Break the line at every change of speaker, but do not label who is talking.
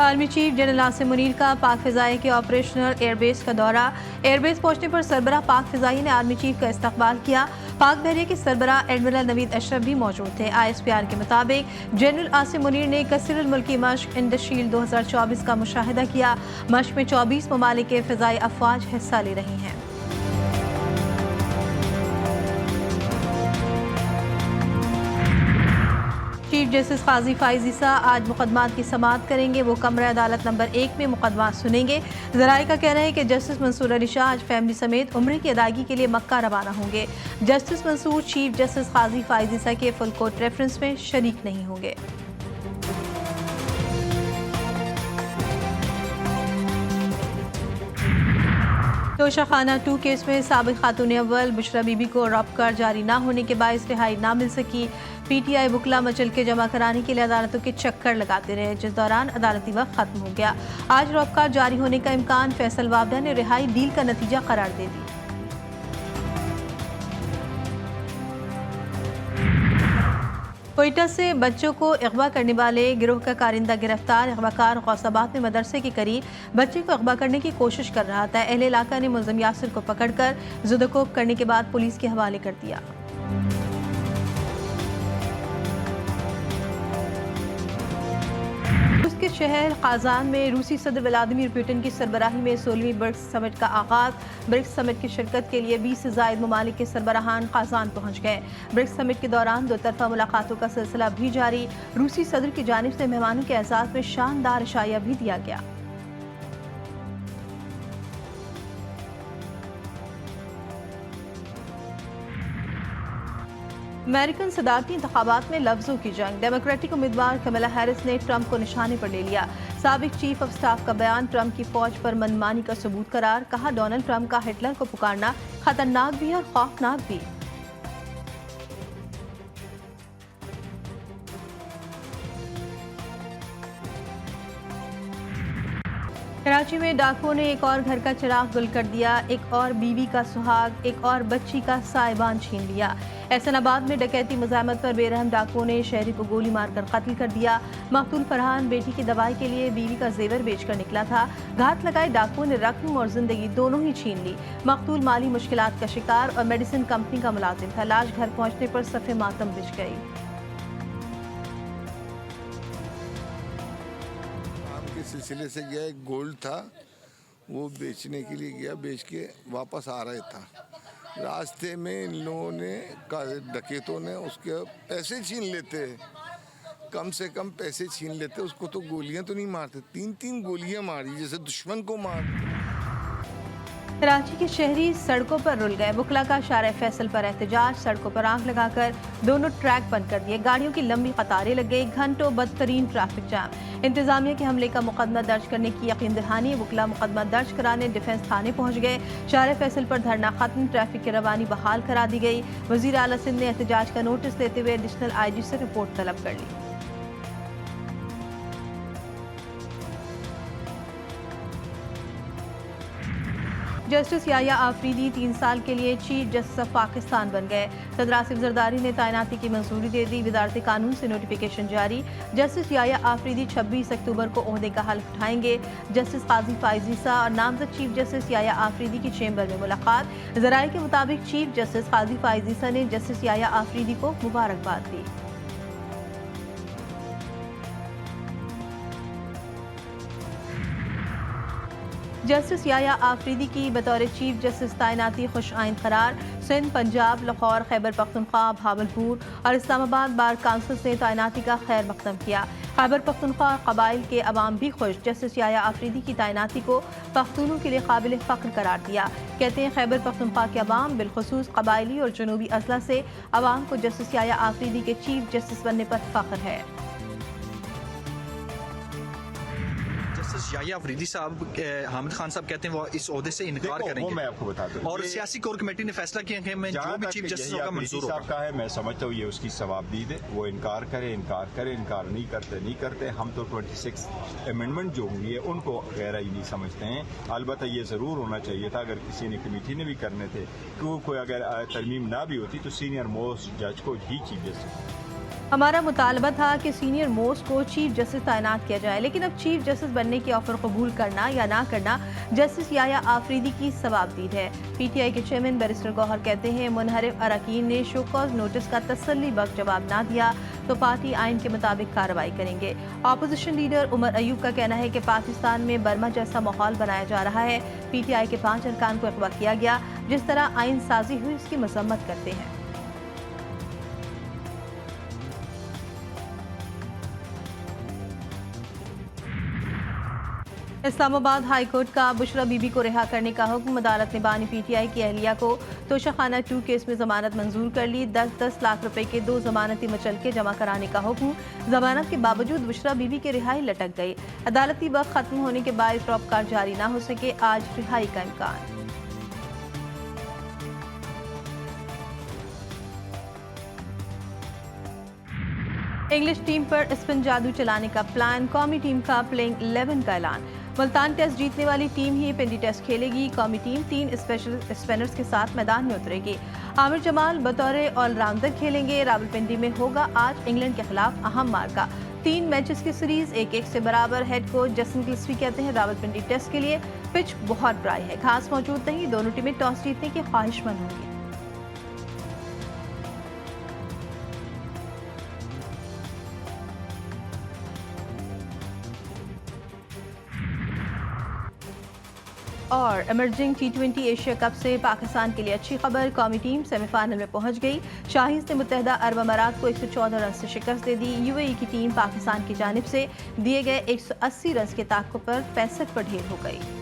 Army chief general Asim Munir का पाक फ़िज़ाई के ऑपरेशनल एयरबेस का दौरा। एयरबेस पहुंचने पर सरबराह पाक फ़िज़ाई ने आर्मी चीफ का इस्तकबाल किया। पाक बहरिया के सरबराह एडमिरल नवीद अशरफ भी मौजूद थे। ISPR के मुताबिक जनरल आसिम मुनीर ने कसीरुल मुल्की मश्क इन द शील्ड 2024 का मुशाहिदा किया। मश्क में 24 ममालिक के फ़िज़ाई अफवाज हिस्सा ले रही हैं। चीफ जस्टिस काजी फाइज ईसा आज मुकदमात की समाअत करेंगे। वो कमरा अदालत नंबर 1 में मुकदमा सुनेंगे। ज़राए का कहना है कि जस्टिस मंसूर अली शाह आज फैमिली समेत उम्रे की अदायगी के लिए मक्का रवाना होंगे। जस्टिस मंसूर चीफ जस्टिस काजी फाइज ईसा के फुल कोर्ट रेफरेंस में शरीक नहीं होंगे। तोशाखाना 2 केस में साबिक खातून अव्वल बुशरा बीबी को रॉबकार जारी न होने के बायस रिहाई न मिल सकी। PTI बुकला मचल के जमा कराने के लिए अदालतों के चक्कर लगाते रहे, जिस दौरान अदालती वक्त खत्म हो गया। आज रॉबकार जारी होने का इम्कान, फैसल वाबदा ने रिहाई डील का नतीजा करार दे दी। कोयटा से बच्चों को अगवा करने वाले गिरोह का कारिंदा गिरफ्तार। अगवाकार गौसाबाद में मदरसे के करीब बच्चे को अगवा करने की कोशिश कर रहा था। अहले इलाका ने मुल्ज़िम यासिर को पकड़कर जुदकोब करने के बाद पुलिस के हवाले कर दिया। के शहर काजान में रूसी सदर व्लादिमीर पुतिन की सरबराही में 16वीं ब्रिक्स समिट का आगाज। ब्रिक्स समिट की शिरकत के लिए 20 से ज़ायद ममालिक के सरबराहान काजान पहुंच गए। ब्रिक्स समिट के दौरान दो तरफा मुलाकातों का सिलसिला भी जारी। रूसी सदर की जानिब से मेहमानों के एजाज़ में शानदार इशाया भी दिया गया। अमेरिकन सदारती इंतखाबात में लफ्जों की जंग। डेमोक्रेटिक उम्मीदवार कमला हैरिस ने ट्रंप को निशाने पर ले लिया। साबिक चीफ ऑफ स्टाफ का बयान ट्रंप की फौज पर मनमानी का सबूत करार। कहा, डोनाल्ड ट्रंप का हिटलर को पुकारना खतरनाक भी और खौफनाक भी। कराची में डाकुओं ने एक और घर का चिराग गुल कर दिया। एक और बीवी का सुहाग, एक और बच्ची का साइबान छीन लिया। एहसनाबाद में डकैती मुज़ाहमत पर बेरहम डाकुओं ने शहरी को गोली मारकर कत्ल कर दिया। मकतूल फरहान बेटी की दवाई के लिए बीवी का जेवर बेचकर निकला था। घात लगाए डाकुओं ने रकम और जिंदगी दोनों ही छीन ली। मकतूल माली मुश्किलात का शिकार और मेडिसिन कंपनी का मुलाजिम था। लाश घर पहुंचने पर सफ़े मातम बिछ गई।
सिलसिले से गया, एक गोल्ड था वो बेचने के लिए गया, बेच के वापस आ रहा था। रास्ते में इन लोगों ने, डकैतों ने उसके पैसे छीन लेते, कम से कम पैसे छीन लेते। उसको तो गोलियां तो नहीं मारते, 3-3 गोलियां मारी जैसे दुश्मन को मार।
कराची के शहरी सड़कों पर रुल गए। बुकला का शारा फैसल पर एहतजाज। सड़कों पर आग लगाकर दोनों ट्रैक बंद कर दिए। गाड़ियों की लंबी कतारें लग गई। घंटों बदतरीन ट्रैफिक जाम। इंतजामिया के हमले का मुकदमा दर्ज करने की यकीन दहानी। बुकला मुकदमा दर्ज कराने डिफेंस थाने पहुंच गए। शारा फैसल पर धरना खत्म। ट्रैफिक की रवानी बहाल करा दी गई। वजीर आला सिंध ने एहतजाज का नोटिस लेते हुए एडिशनल IG से रिपोर्ट तलब कर ली। जस्टिस याया आफरीदी 3 साल के लिए चीफ जस्टिस ऑफ पाकिस्तान बन गए। सदर आसिफ जरदारी ने तैनाती की मंजूरी दे दी। वजारत कानून से नोटिफिकेशन जारी। जस्टिस याया आफरीदी 26 अक्टूबर को ओहदे का हल्फ उठाएंगे। जस्टिस काजी फाइज ईसा और नामजद चीफ जस्टिस याया आफरीदी की चेंबर में मुलाकात। ज़राए के मुताबिक चीफ जस्टिस काजी फाइज ईसा ने जस्टिस याया आफरीदी को मुबारकबाद दी। जस्टिस याया आफरीदी की बतौर चीफ जस्टिस तैनाती खुश आइंद करार। सिंध, पंजाब, लाहौर, खैबर पख्तूनख्वा, भावलपुर और इस्लामाबाद बार काउंसिल ने तैनाती का खैर मकदम किया। खैबर पख्तूनख्वा और कबाइल के अवाम भी खुश। जस्टिस याया आफरीदी की तैनाती को पख्तूनों के लिए काबिल फ़ख्र करार दिया। कहते हैं, खैबर पख्तूनख्वा के अवाम, बिलखुसूस कबाइली और जनूबी अजला से अवाम को जस्टिस याया आफरीदी के चीफ जस्टिस बनने पर फ़ख्र है।
याया आफरीदी साहब, हामिद खान साहब कहते हैं वो इस ओहदे से इनकार करेंगे।
वो मैं आपको बता दूं, और
सियासी कोर कमेटी ने फैसला किया कि मैं जो भी चीफ जस्टिस होगा मंजूर होगा।
का है, मैं समझता हूँ ये उसकी सवाबदीद है। वो इनकार करे, इनकार नहीं करते। हम तो 26 अमेंडमेंट जो हुई है उनको गैर आईनी समझते हैं। अलबत्ता ये जरूर होना चाहिए था, अगर किसी ने कमेटी ने भी करने थे, तो कोई अगर तरमीम ना भी होती तो सीनियर मोस्ट जज को ही चीफ जस्टिस
हमारा मुतालबा था कि सीनियर मोस्ट को चीफ जस्टिस तैनात किया जाए, लेकिन अब चीफ जस्टिस बनने की ऑफर कबूल करना या ना करना जस्टिस याया आफरीदी की सवाबदीद है। पीटीआई के चेयरमैन बैरिस्टर गौहर कहते हैं, मुनहरिफ अरकान ने शो कॉज नोटिस का तसल्ली बख्श जवाब ना दिया तो पार्टी आइन के मुताबिक कार्रवाई करेंगे। अपोजिशन लीडर उमर अयूब का कहना है कि पाकिस्तान में बर्मा जैसा माहौल बनाया जा रहा है। पीटीआई के 5 अरकान को अगवा किया गया। जिस तरह आइन साजी हुई उसकी मजम्मत करते हैं। इस्लामाबाद हाई कोर्ट का बुशरा बीबी को रिहा करने का हुक्म। अदालत ने बानी पीटीआई की अहलिया को तोशाखाना 2 केस में जमानत मंजूर कर ली। 10-10 लाख रुपए के 2 जमानती मचलके जमा कराने का हुक्म। जमानत के बावजूद बुशरा बीबी की रिहाई लटक गई। अदालती वक्त खत्म होने के बाद रॉपकार जारी ना हो सके, आज रिहाई का इम्कान। इंग्लिश टीम पर स्पिन जादू चलाने का प्लान। कौमी टीम का प्लेइंग 11 का ऐलान। मुल्तान टेस्ट जीतने वाली टीम ही पिंडी टेस्ट खेलेगी। कौमी टीम 3 स्पेशल स्पिनर्स के साथ मैदान में उतरेगी। आमिर जमाल बतौर ऑलराउंडर खेलेंगे। रावलपिंडी में होगा आज इंग्लैंड के खिलाफ अहम मार्का। 3 मैचेस की सीरीज 1-1 से बराबर। हेड कोच जसन गिल्स्पी कहते हैं, रावलपिंडी टेस्ट के लिए पिच बहुत ड्राई है, घास मौजूद नहीं। दोनों टीमें टॉस जीतने की ख्वाहिशमंद होंगी। और इमर्जिंग T20 एशिया कप से पाकिस्तान के लिए अच्छी खबर। कौमी टीम सेमीफाइनल में पहुंच गई। शाहीन ने मुत्तहदा अरब अमारात को 114 रन से शिकस्त दे दी। यूएई की टीम पाकिस्तान की जानिब से दिए गए 180 रन के ताक़्क़ुब पर 65 पर ढेर हो गई।